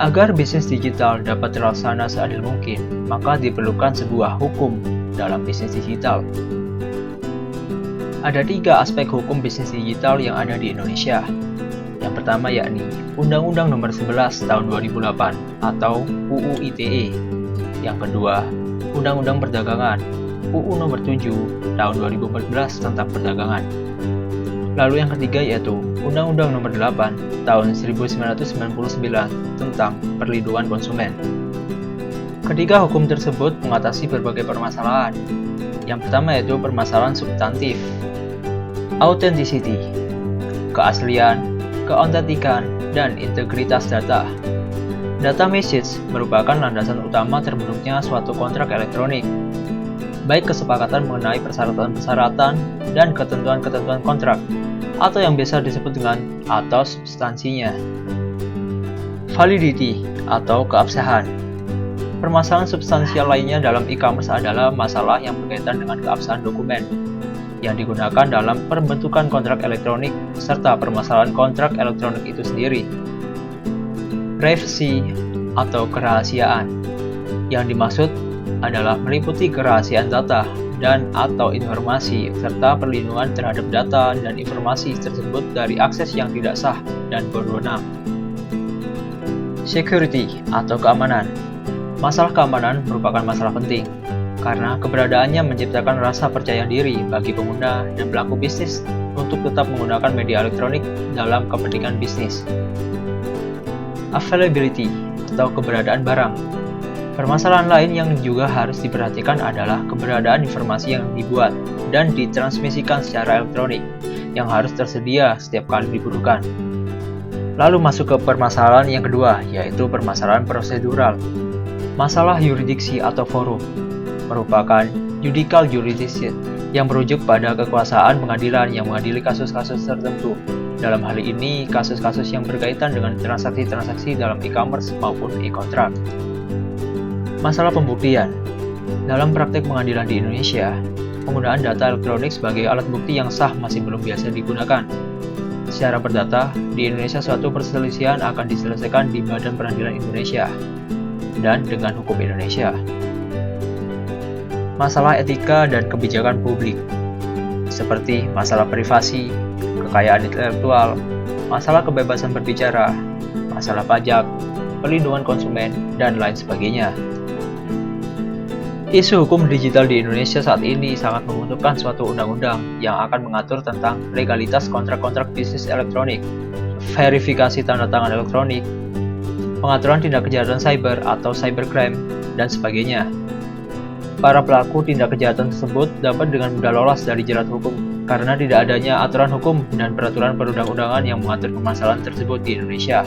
Agar bisnis digital dapat terlaksana seadil mungkin, maka diperlukan sebuah hukum dalam bisnis digital. Ada 3 aspek hukum bisnis digital yang ada di Indonesia. Yang pertama yakni Undang-Undang Nomor 11 Tahun 2008 atau UU ITE. Yang kedua, Undang-Undang Perdagangan UU Nomor 7 Tahun 2014 tentang Perdagangan. Lalu yang ketiga yaitu Undang-Undang Nomor 8 Tahun 1999 tentang Perlindungan Konsumen. Ketiga hukum tersebut mengatasi berbagai permasalahan. Yang pertama yaitu permasalahan substantif, authenticity, keaslian, keautentikan, dan integritas data. Data message merupakan landasan utama terbentuknya suatu kontrak elektronik, baik kesepakatan mengenai persyaratan-persyaratan dan ketentuan-ketentuan kontrak, atau yang biasa disebut dengan atau substansinya. Validity atau keabsahan. Permasalahan substansial lainnya dalam e-commerce adalah masalah yang berkaitan dengan keabsahan dokumen yang digunakan dalam pembentukan kontrak elektronik serta permasalahan kontrak elektronik itu sendiri. Privacy atau kerahasiaan. Yang dimaksud adalah meliputi kerahasiaan data dan atau informasi serta perlindungan terhadap data dan informasi tersebut dari akses yang tidak sah dan berwenang. Security atau keamanan. Masalah keamanan merupakan masalah penting karena keberadaannya menciptakan rasa percaya diri bagi pengguna dan pelaku bisnis untuk tetap menggunakan media elektronik dalam kepentingan bisnis. Availability atau keberadaan barang. Permasalahan lain yang juga harus diperhatikan adalah keberadaan informasi yang dibuat dan ditransmisikan secara elektronik yang harus tersedia setiap kali dibutuhkan. Lalu masuk ke permasalahan yang kedua, yaitu permasalahan prosedural. Masalah yurisdiksi atau forum merupakan judicial jurisdiction yang merujuk pada kekuasaan pengadilan yang mengadili kasus-kasus tertentu. Dalam hal ini, kasus-kasus yang berkaitan dengan transaksi-transaksi dalam e-commerce maupun e-kontrak. Masalah pembuktian. Dalam praktek pengadilan di Indonesia, penggunaan data elektronik sebagai alat bukti yang sah masih belum biasa digunakan. Secara perdata, di Indonesia suatu perselisihan akan diselesaikan di Badan Peradilan Indonesia dan dengan hukum Indonesia. Masalah etika dan kebijakan publik, seperti masalah privasi, kekayaan intelektual, masalah kebebasan berbicara, masalah pajak, perlindungan konsumen, dan lain sebagainya. Isu hukum digital di Indonesia saat ini sangat membutuhkan suatu undang-undang yang akan mengatur tentang legalitas kontrak-kontrak bisnis elektronik, verifikasi tanda tangan elektronik, pengaturan tindak kejahatan cyber atau cybercrime, dan sebagainya. Para pelaku tindak kejahatan tersebut dapat dengan mudah lolos dari jerat hukum karena tidak adanya aturan hukum dan peraturan perundang-undangan yang mengatur permasalahan tersebut di Indonesia.